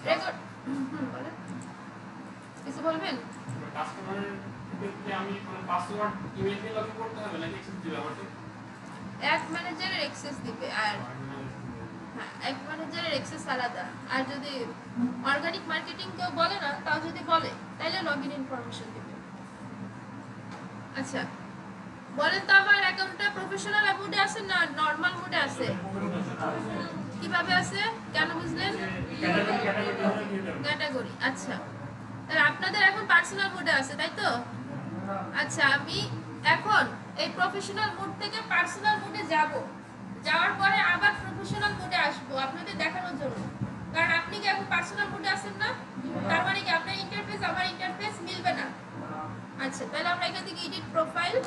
Record বলেন, কিছু বলবেন? কাস্টমারের ক্ষেত্রে আমি পাসওয়ার্ড ইমেল দিয়ে লগইন করতে হবে নাকি অ্যাক্সেস দিবে আমাকে? অ্যাড ম্যানেজারের অ্যাক্সেস দিবে, আর হ্যাঁ অ্যাড ম্যানেজারের অ্যাক্সেস আলাদা। আর যদি অর্গানিক মার্কেটিং কেউ বলে না, তাও যদি বলে তাহলে লগইন ইনফরমেশন দিবে। আচ্ছা বলেন তো, আমার অ্যাকাউন্টটা প্রফেশনাল মোডে আছে না নরমাল মোডে আছে? কিভাবে আছে কেন বুঝলেন? ক্যাটাগরি। আচ্ছা তাহলে আপনাদের এখন পার্সোনাল মোডে আছে তাই তো? আচ্ছা আমি এখন এই প্রফেশনাল মোড থেকে পার্সোনাল মোডে যাব, যাওয়ার পরে আবার প্রফেশনাল মোডে আসবো আপনাদের দেখানোর জন্য। কারণ আপনি কি এখন পার্সোনাল মোডে আছেন না, তার মানে কি আপনার ইন্টারফেস আমার ইন্টারফেস মিলবে না। আচ্ছা তাহলে আমরা এখান থেকে edit profile,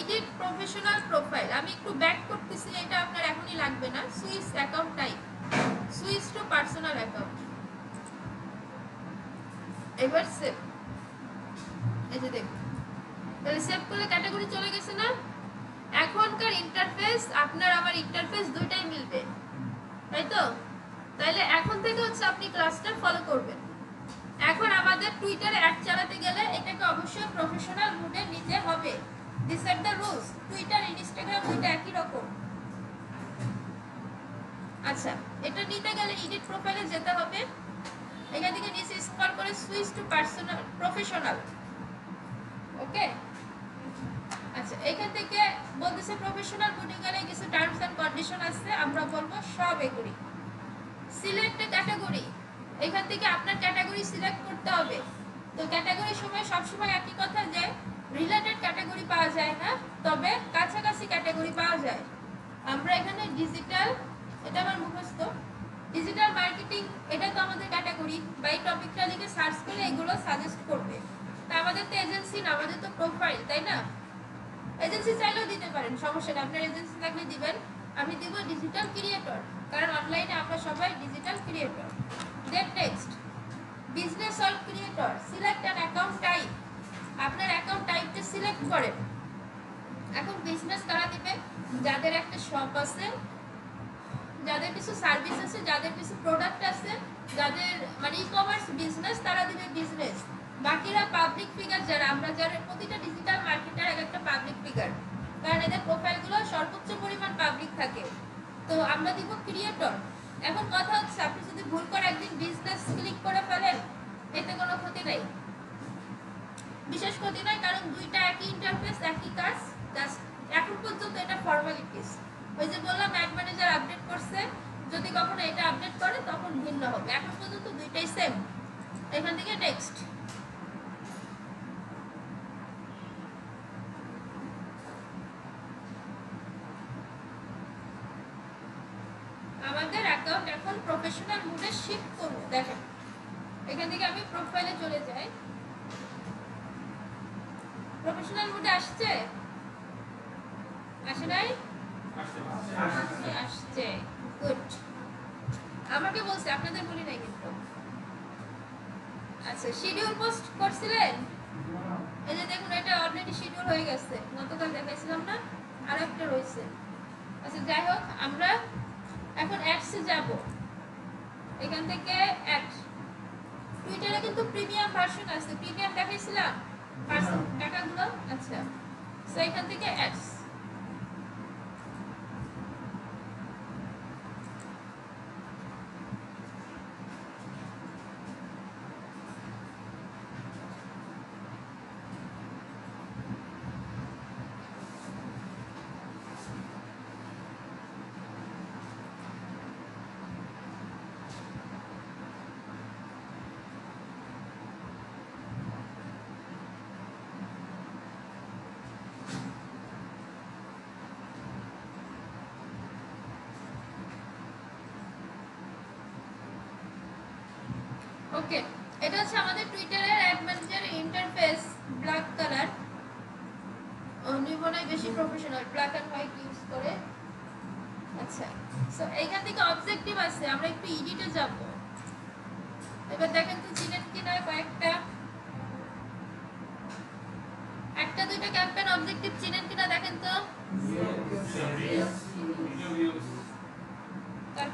edit professional profile, আমি একটু ব্যাক করতেছি, এটা আপনার এখনই লাগবে না। Switch account type, switch to personal account. এবার সেভ, এই যে দেখুন তাহলে সেভ করলে ক্যাটাগরি চলে গেছে না। এখনকার ইন্টারফেস আপনার আমার ইন্টারফেস দুইটাই মিলবে তাই তো? তাহলে এখন থেকে হচ্ছে আপনি ক্লাসটা ফলো করবেন। এখন আমাদের টুইটারে অ্যাড চালাতে গেলে এটাকে অবশ্যই প্রফেশনাল মোডে নিতে হবে। This are the rules. Twitter Instagram দুইটা একই রকম। আচ্ছা এটা নিতে গেলে এডিট প্রোফাইলে যেতে হবে, এখান থেকে নিচে স্ক্রল করে সুইচ টু পার্সোনাল প্রফেশনাল। ওকে আচ্ছা এখান থেকে বলতেছে প্রফেশনাল মোডে গেলে কিছু টার্মস এন্ড কন্ডিশন আছে, আমরা বলবো সব এগুলি। সিলেক্ট ক্যাটাগরি, এখান থেকে আপনার ক্যাটাগরি সিলেক্ট করতে হবে। তো ক্যাটাগরির সময় সবসময় একই কথা যে রিলেটেড ক্যাটাগরি পাওয়া যায় না, তবে কাছাকাছি ক্যাটাগরি পাওয়া যায়। আমরা এখানে ডিজিটাল, এটা আমার মুখস্থ, ডিজিটাল মার্কেটিং এটা তো আমাদের ক্যাটাগরি, বা এই টপিকটা লিখে সার্চ করলে এগুলো সাজেস্ট করবে। তা আমাদের তো এজেন্সি না, আমাদের তো প্রোফাইল তাই না? এজেন্সি চাইলেও দিতে পারেন, সমস্যা নেই, আপনার এজেন্সি থাকলে দিবেন। আমি দিব ডিজিটাল ক্রিয়েটর, কারণ অনলাইনে আমরা সবাই digital creator. Then next business or creator, select an account type, আপনার অ্যাকাউন্ট টাইপটা সিলেক্ট করেন। এখন বিজনেস কারা দিবে? যাদের একটা শপ আছে, যাদের কিছু সার্ভিস আছে, যাদের কিছু প্রোডাক্ট আছে, যাদের মানে ই কমার্স বিজনেস, তারা দিবে বিজনেস। বাকিরা পাবলিক ফিগার, যারা আমরা যারা প্রতিটা ডিজিটাল মার্কেটার এক একটা পাবলিক ফিগার, কারণ এদের প্রোফাইলগুলো সর্বোচ্চ পরিমাণ পাবলিক থাকে। তো আমরা দিব ক্রিয়েটর। এখন কথা হচ্ছে আপনি যদি ভুল করে একদিন বিজনেস ক্লিক করে ফেলেন, এতে কোনো ক্ষতি নেই, বিশেষ ক্ষতি নয়, কারণ দুইটা একই ইন্টারফেস একই কাজ। জাস্ট এখন পর্যন্ত এটা ফর্মালিটিস। ওই যে বললাম অ্যাড ম্যানেজার আপডেট করছে, যদি কখনো এটা আপডেট করে তখন ভিন্ন হবে, এখন পর্যন্ত দুইটাই সেম। এখান থেকে নেক্সট আমাদের অ্যাকাউন্ট এখন প্রফেশনাল মোডে শিফট করব। দেখেন এখান থেকে আমি প্রোফাইলে চলে যাই, প্রফেশনাল মোডে আসছে, আসে নাই? আসছে, গুড। আমাকে বলছে, আপনাদের বলি নাই কিন্তু। আচ্ছা শিডিউল পোস্ট করছিলেন, এই যে দেখুন এটা অলরেডি শিডিউল হয়ে গেছে, গতকাল দেখাইছিলাম না, আর একটা রয়েছে। আচ্ছা যাই হোক, আমরা এখন অ্যাডসে যাব। এখান থেকে অ্যাড, টুইটারে কিন্তু প্রিমিয়াম ভার্সন আছে, প্রিমিয়াম দেখাইছিলাম টাকাগুলো। আচ্ছা সো এখান থেকে অ্যাডস, ওকে এটা হচ্ছে আমাদের টুইটারের অ্যাড ম্যানেজারের ইন্টারফেস, ব্ল্যাক কালার, নিবনাই বেশি professional, black and white use করে। আচ্ছা সো এইখান থেকে অবজেক্টিভ আছে, আমরা একটু এডিটে যাব। এবার দেখেন তো চিনেন কিনা কয়েকটা, একটা দুইটা ক্যাম্পেইন অবজেক্টিভ চিনেন কিনা দেখেন তো।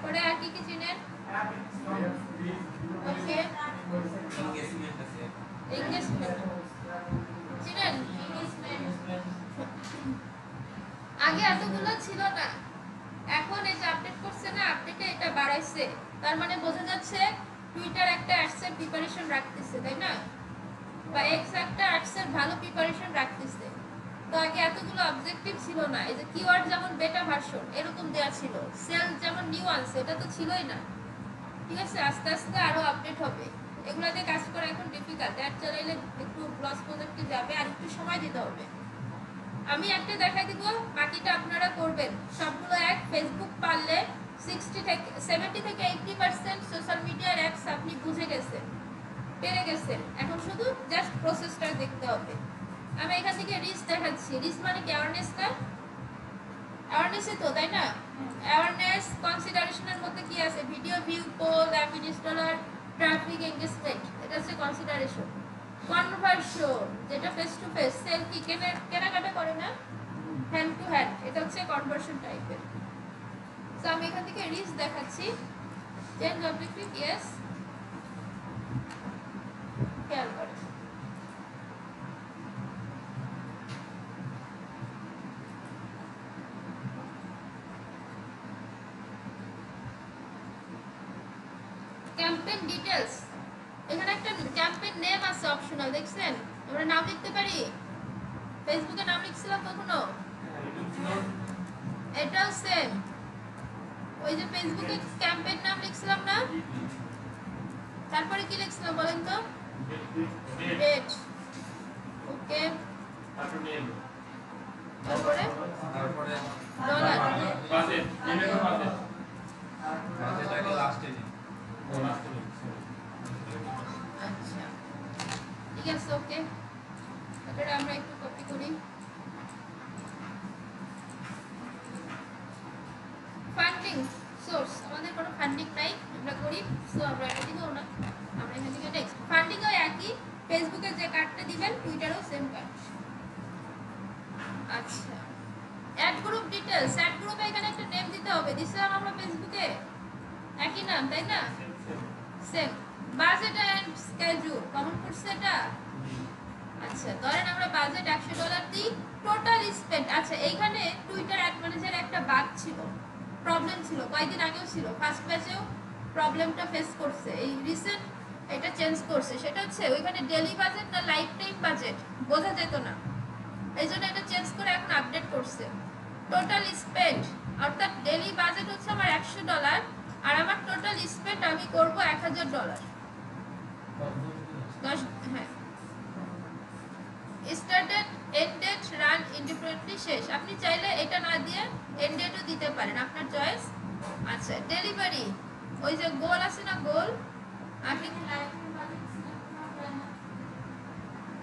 তারপরে আর কি কি চিনেন? ওকে, এঙ্গেজমেন্ট চিনেন? আগে এতগুলো ছিল না, এখন এই যে আপডেট করছে না, আপডেটে এটা বাড়াইছে। তার মানে বোঝা যাচ্ছে টুইটার একটা অ্যাডসের প্রিপারেশন রাখতেছে, তাই না? বা এক্স একটা অ্যাডসের ভালো প্রিপারেশন রাখতেছে। তো আগে এতগুলো অবজেক্টিভ ছিল না, এই যে কিওয়ার্ড যেমন বেটা ভার্সন এরকম দেয়া ছিল, সেল যেমন নিউয়ান্স এটা তো ছিলই না। ঠিক আছে, আস্তে আস্তে আরো আপডেট হবে। এগুলাতে কাজ করা এখন ডিফিকাল্ট, অ্যাড চালাইলে একটু লস প্রজেক্টে যাবে আর একটু সময় দিতে হবে। আমি একটা দেখাই দিব, বাকিটা আপনারা করবেন। সবগুলো এক ফেসবুক পারলে 70 থেকে 80% সোশ্যাল মিডিয়ার অ্যাপস আপনি বুঝে গেছেন, পেরে গেছেন। এখন শুধু জাস্ট প্রসেসটা দেখতে হবে। আমি এখান থেকে রিচ দেখাচ্ছি। রিচ মানে কি? অ্যাওয়ারনেস না? অ্যাওয়ারনেসই তো, তাই না? অ্যাওয়ারনেস কনসিডারেশনের মধ্যে কি আছে? Video view, poll, app installer, traffic, engagement, এটা হচ্ছে কনসিডারেশন। কনভার্সন যেটা ফেস টু ফেস, সেল কি কেনাকাটা করে না, হ্যান্ড টু হ্যান্ড, এটা হচ্ছে কনভার্সন টাইপের। তো আমি এখান থেকে রিচ দেখাচ্ছি। চেঞ্জ অবজেক্টিভ, ইয়েস, খেয়াল করে। ক্যাম্পেইন ডিটেইলস, এখানে একটা ক্যাম্পেইন নেম আছে অপশনাল, দেখছেন? আমরা নাম লিখতে পারি। ফেসবুকে নাম লিখছিলাম কখনো? এটাও সেম, ওই যে ফেসবুকে ক্যাম্পেইন নাম লিখছিলাম না, তারপরে কি লিখছিলাম বলেন তো? ডেট, ওকে, তারপরে ডলার, বাজেট, ইমেল বাজেট, বাজেটটাকে লাস্টে দিন। আচ্ছা ঠিক আছে, ওকে। এটা আমরা একটু কপি করি। ফান্ডিং সোর্স, আমাদের কোনো ফান্ডিং নাই, আমরা গরিব, সো আমরা এটা দিব না। আমরা এখান থেকে নেক্সট। ফান্ডিংও একই, ফেসবুকে যে কার্ডটা দিবেন টুইটারেও সেম কার্ড। আচ্ছা, অ্যাড গ্রুপ ডিটেইলস, অ্যাড গ্রুপে এখানে একটা নেম দিতে হবে। দিছিলাম আমরা ফেসবুকে একই নাম, তাই না? Same. Budget and schedule common করছে এটা। আচ্ছা, ধরেন আমরা বাজেট $100 দিই, টোটাল স্পেন্ড। আচ্ছা, এইখানে টুইটার অ্যাড ম্যানেজার একটা বাগ ছিল, প্রবলেম ছিল, কয়েকদিন আগেও ছিল, ফার্স্ট ব্যাচেও প্রবলেমটা ফেস করছে, এই রিসেন্ট এটা চেঞ্জ করছে। সেটা হচ্ছে ওইখানে ডেইলি বাজেট না লাইফ টাইম বাজেট বোঝা যেত না, এই জন্য এটা চেঞ্জ করে এখন আপডেট করছে। টোটাল স্পেন্ড অর্থাৎ ডেইলি বাজেট হচ্ছে আমার $100 আর আমার টোটাল স্পেন্ড আমি করব $1000। হ্যাঁ, স্টার্টেড, এন্ড ডেট, রান ইনডিফারেন্টলি, শেষ। আপনি চাইলে এটা না দিয়ে এন্ড ডেটও দিতে পারেন, আপনার চয়েস। আচ্ছা, ডেলিভারি, ওই যে গোল আছে না, গোল আপনি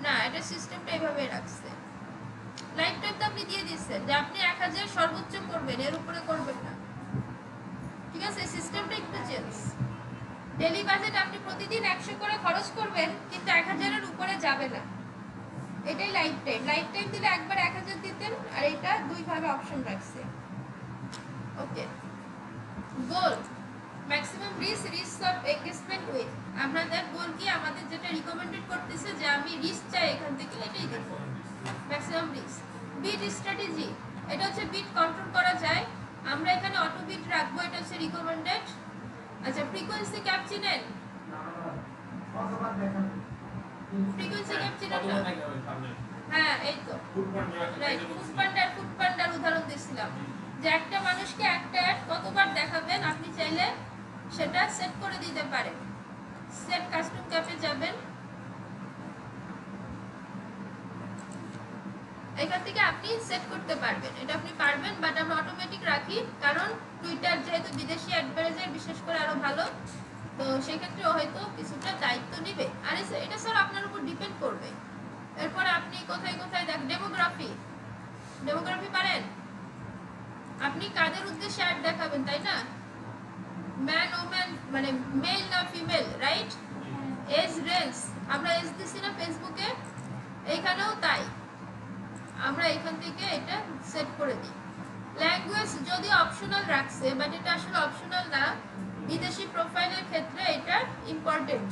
না, এটা সিস্টেমটা এইভাবে রাখছে। লাইফ টাইম তো আপনি দিয়ে দিচ্ছেন যে আপনি 1000 সর্বোচ্চ করবেন, এর উপরে করবেন না। ঠিক আছে, সিস্টেমটা একটু চেঞ্জ। ডেইলি বাজেট আপনি প্রতিদিন 100 করে খরচ করবেন, কিন্তু 1000 এর উপরে যাবে না, এটাই লাইফ টাইম। লাইফ টাইম দিলে একবার 1000 দিতেন, আর এটা দুই ভাবে অপশন রাখছে। Okay, goal maximum reach, reach of engagement with, আপনাদের গোল কি? আমাদের যেটা রিকমেন্ডেড করতেছে যে আমি রিচ চাই এখান থেকে, এটাই দেব ম্যাক্সিমাম রিচ। বিট স্ট্র্যাটেজি, এটা হচ্ছে বিট কন্ট্রোল করা যায়, আমরা এখানে অটো বিট রাখবো, এটা হচ্ছে রিকমেন্ডেড। আচ্ছা, ফ্রিকোয়েন্সি ক্যাপ চিনেন? ফ্রিকোয়েন্সি ক্যাপ চিনেন না? হ্যাঁ, এই তো রাইট, ফুডপান্ডার উদাহরণ দিয়েছিলাম যে একটা মানুষকে একটা অ্যাড কতবার দেখাবেন আপনি চাইলে সেটা সেট করে দিতে পারেন। সেট কাস্টম ক্যাপে যাবেন, এখান থেকে আপনি সেট করতে পারবেন, এটা আপনি পারবেন, বাট আমরা অটোমেটিক রাখি, কারণ টুইটার যেহেতু বিদেশি অ্যাডভার্টাইজার বিশেষ করে আরো ভালো, তো সেক্ষেত্রে হয়তো কিছুটা দায়িত্ব নেবে। আর এটা স্যার আপনার উপর ডিপেন্ড করবে। এরপর আপনি কোথায় কোথায় দেখ, ডেমোগ্রাফি, ডেমোগ্রাফি পারেন? আপনি কাদের উদ্দেশ্যে অ্যাড দেখাবেন, তাই না? ম্যান ওম্যান মানে মেল না ফিমেল, রাইট? এজ রেঞ্জ, আমরা এজ দিছি না ফেসবুকে, এইখানেও তাই, আমরা এখান থেকে এটা সেট করে দিই। ল্যাঙ্গুয়েজ যদি অপশনাল রাখছে, বাট এটা আসলে অপশনাল না, বিদেশি প্রোফাইলের ক্ষেত্রে এটা ইম্পর্টেন্ট।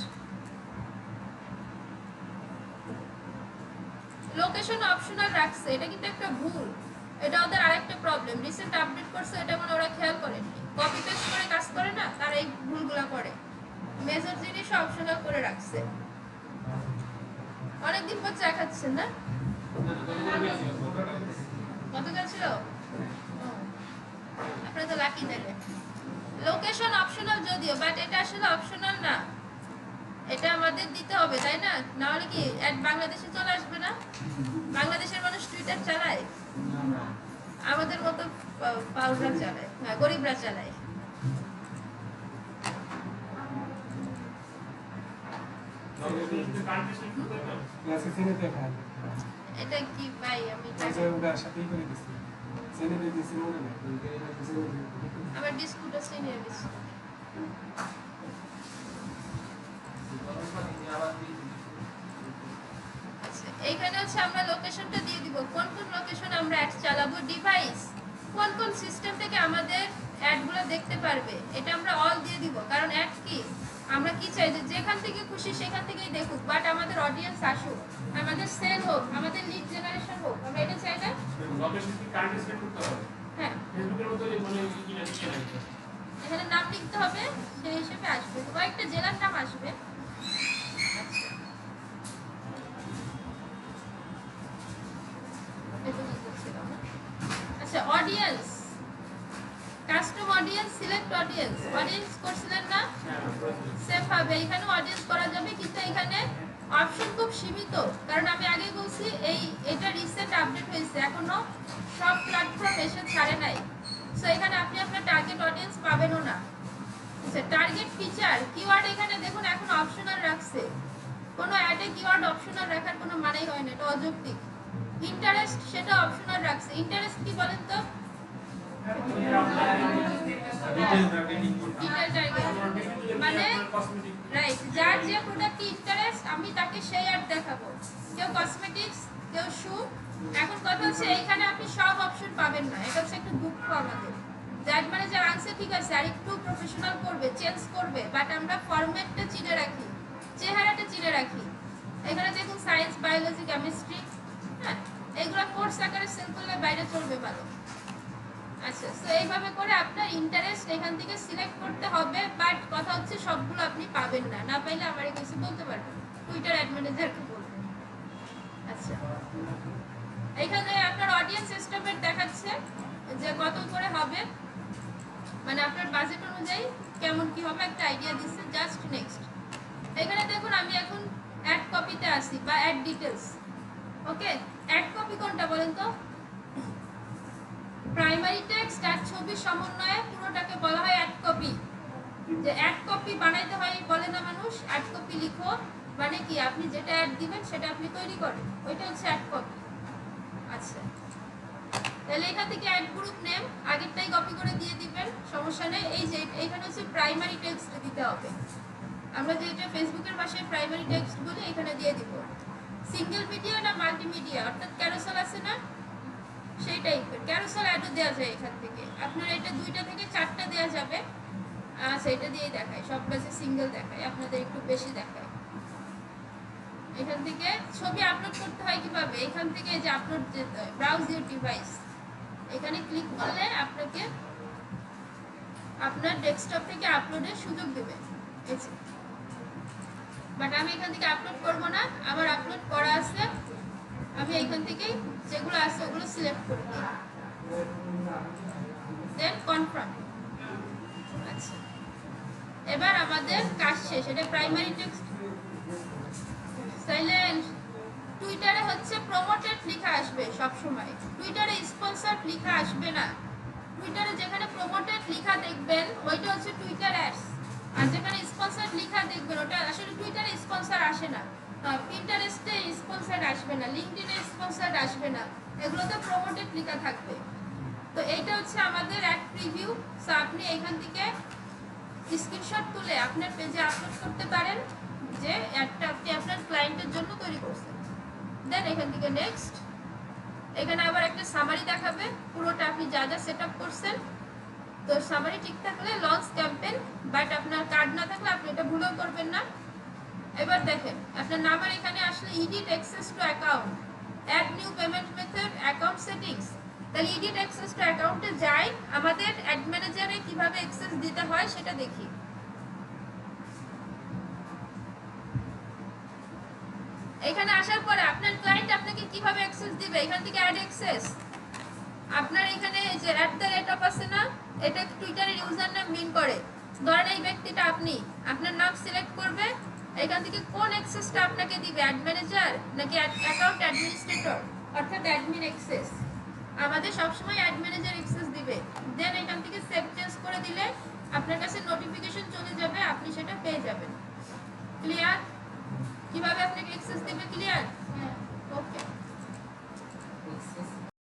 লোকেশন অপশনাল রাখছে, এটা কিন্তু একটা ভুল, এটা ওদের আরেকটা প্রবলেম। রিসেন্ট আপডেট করছে, এটা মানে ওরা খেয়াল করেনি, কপি পেস্ট করে কাজ করে না, তারা এই ভুলগুলো করে। মেজর জিনিস অপশনাল করে রাখছে। অনেকদিন পর চা খাচ্ছেন না? গতকাল ছিল? আপনারা তো লাকি তাহলে। লোকেশন অপশনাল যদিও, বাট এটা আসলে অপশনাল না, এটা আমাদের দিতে হবে, তাই না? না হলে কি অ্যাড বাংলাদেশে চলে আসবে না? বাংলাদেশের মানুষ টুইটার চালায়, আমাদের মতো পাউডার চালায়, হ্যাঁ গরিবরা চালায়। এটা কি ভাই, আমি আমার বিস্কুট আছে নিয়ে গেছি। আচ্ছা, এইখানে হচ্ছে আমরা লোকেশনটা দিয়ে দিব, কোন কোন লোকেশন আমরা অ্যাড চালাবো, ডিভাইস কোন কোন সিস্টেম থেকে আমাদের অ্যাডগুলো দেখতে পারবে, এটা আমরা অল দিয়ে দিব। কারণ অ্যাড কি, আমরা কি চাই যে যেখান থেকে খুশি সেখান থেকেই দেখুক, বাট আমাদের অডিয়েন্স আসুক, আমাদের সেল হোক, আমাদের লিড জেনারেশন হোক, আমরা এটা চাই না? লোকেশন কি কারেন্ট সেট করতে হবে? হ্যাঁ, ফেসবুকের মতো মানে কি না কি না এখানে নাম লিখতে হবে, সেই হিসেবে আসবে, কয়েকটা জেলার নাম আসবে। আচ্ছা, এতটুকু বলছিলাম না? আচ্ছা, audience, custom audience, select audience, audience করছিলেন না? সেম ভাবে এখানে অডিয়েন্স করা যাবে, কিন্তু এখানে অপশন খুব সীমিত, কারণ আমি আগেই বলছি এটা রিসেন্ট আপডেট হয়েছে, এখনো সব প্ল্যাটফর্ম এসে ছাড়ে নাই। সো এখানে আপনি আপনার টার্গেট অডিয়েন্স পাবেনও না। আচ্ছা, টার্গেট ফিচার, কিওয়ার্ড এখানে দেখুন এখন অপশনাল রাখছে, কোনো অ্যাডে কিওয়ার্ড অপশনাল রাখার কোনো মানেই হয় না, এটা অযৌক্তিক। ইন্টারেস্ট, সেটা অপশনাল রাখছে। ইন্টারেস্ট কি বলেন তো? রিটেল টার্গেটিং ডিটেইল টার্গেট মানে রাইট, যার যে প্রোডাক্টে ইন্টারেস্ট আমি তাকে সেই অ্যাড দেখাবো। কেউ কসমেটিক্স, কেউ শু। এখন কথা হচ্ছে এইখানে আপনি সব অপশন পাবেন না, এটা হচ্ছে একটা দুঃখ আমাদের। যার মানে যার আনসার ঠিক আছে, আর একটু প্রফেশনাল করবে, চেঞ্জ করবে, বাট আমরা ফরম্যাটটা চিনে রাখি, চেহারাটা চিনে রাখি। এখানে দেখুন সায়েন্স, বায়োলজি, কেমিস্ট্রি, হ্যাঁ এগুলো কোর্স আকারে সেল করলে বাইরে চলবে ভালো। আচ্ছা, তো এইভাবে করে আপনার ইন্টারেস্ট এখান থেকে সিলেক্ট করতে হবে, বাট কথা হচ্ছে সবগুলো আপনি পাবেন না, না পাইলে আমার কাছে বলতে পারবেন, টুইটার অ্যাড ম্যানেজারকে বলবেন। আচ্ছা, এখানে আপনার অডিয়েন্স এস্টিমেট দেখাচ্ছে যে কত করে হবে, মানে আপনার বাজেট অনুযায়ী কেমন কি হবে একটা আইডিয়া দিচ্ছে। জাস্ট নেক্সট, এখানে দেখুন আমি এখন অ্যাড কপিতে আসি বা অ্যাড ডিটেলস। ওকে, অ্যাড কপি কোনটা বলেন তো? প্রাইমারি টেক্সট আর ছবি সমন্বয়ে পুরোটাকে বলা হয় অ্যাড কপি। যে অ্যাড কপি বানাইতে হয় বলে না মানুষ, অ্যাড কপি লিখো মানে কি, আপনি যেটা অ্যাড দিবেন সেটা আপনি তৈরি করেন, ওইটা হচ্ছে অ্যাড কপি। আচ্ছা, তাহলে এখান থেকে অ্যাড গ্রুপ নেম আগেরটাই কপি করে দিয়ে দিবেন, সমস্যা নেই। এই যে এখানে হচ্ছে প্রাইমারি টেক্সট দিতে হবে, আমরা যেটা ফেসবুকের ভাষায় প্রাইমারি টেক্সট বলি এখানে দিয়ে দিব। সিঙ্গেল মিডিয়া না মাল্টিমিডিয়া, অর্থাৎ ক্যারোসেল আছে না, সেই টাইপের ক্যারোসেল অ্যাডও দেওয়া যায় এখান থেকে। আপনার এটা 2টা থেকে 4টা দেওয়া যাবে, সেটা দিয়েই দেখায়, সব কাছে সিঙ্গেল দেখায়, আপনাদের একটু বেশি দেখায়। এখান থেকে ছবি আপলোড করতে হয় কিভাবে, এখান থেকে যে আপলোড যেতে হয়, ব্রাউজ ইউর ডিভাইস, এখানে ক্লিক করলে আপনাকে আপনার ডেস্কটপ থেকে আপলোডের সুযোগ দেবে। বাট আমি এখান থেকে আপলোড করব না, আমার আপলোড করা আছে, আমি এখান থেকে যেগুলো আছে ওগুলো সিলেক্ট করব, দেন কনফার্ম। আচ্ছা, এবার আমাদের কাজ শেষ। এটা প্রাইমারি টেক্সট সাইলেন্ট। টুইটারে হচ্ছে প্রমোটেড লেখা আসবে সব সময়, টুইটারে স্পন্সর লেখা আসবে না। টুইটারে যেখানে প্রমোটেড লেখা দেখবেন ওইটা হচ্ছে টুইটার অ্যাডস, আর যেখানে স্পন্সর লেখা দেখবেন ওটা আসলে টুইটারে স্পন্সর আসে না, পিন্টারেস্টে স্পন্সর আসবে না, লিঙ্কডইনে স্পন্সর আসবে না, এগুলোতে প্রমোটেড লেখা থাকবে। তো এইটা হচ্ছে আমাদের অ্যাড প্রিভিউ। সো আপনি এখান থেকে স্ক্রিনশট তুলে আপনার পেজে আপলোড করতে পারেন যে অ্যাডটা আপনি আপনার ক্লায়েন্টের জন্য তৈরি করছেন। দেন এখান থেকে নেক্সট, এখানে আবার একটা সামারি দেখাবে পুরোটা আপনি যা যা সেট আপ করছেন। তো সামারি ঠিক থাকলে লঞ্চ ক্যাম্পেইন, বাট আপনার কার্ড না থাকলে আপনি এটা ভুলেও করবেন না। এবার দেখেন আপনার নাম্বার এখানে আসলে edit access to account, add new payment method, account settings. তাহলে এডিট অ্যাক্সেস টু অ্যাকাউন্টে যাই, আমাদের অ্যাড ম্যানেজারে কিভাবে অ্যাক্সেস দিতে হয় সেটা দেখি। এখানে আসার পরে আপনার ক্লায়েন্ট আপনাকে কিভাবে অ্যাক্সেস দিবে, এখান থেকে অ্যাড অ্যাক্সেস। আপনার এখানে যে @অফ আছে না, এটা টুইটারের ইউজার নাম মিন করে। ধরেন এই ব্যক্তিটা আপনি, আপনার নাম সিলেক্ট করবে, এখান থেকে কোন অ্যাক্সেসটা আপনাকে দিবে, অ্যাড ম্যানেজার নাকি অ্যাকাউন্ট অ্যাডমিনিস্ট্রেটর, অর্থাৎ অ্যাডমিন অ্যাক্সেস। আমাদের সবসময় অ্যাড ম্যানেজার অ্যাক্সেস দিবে। দেন এখান থেকে সেভ চেঞ্জ করে দিলে আপনার কাছে নোটিফিকেশন চলে যাবে, আপনি সেটা পেয়ে যাবেন। ক্লিয়ার? কিভাবে আপনাকে অ্যাক্সেস দিবে ক্লিয়ার? ওকে।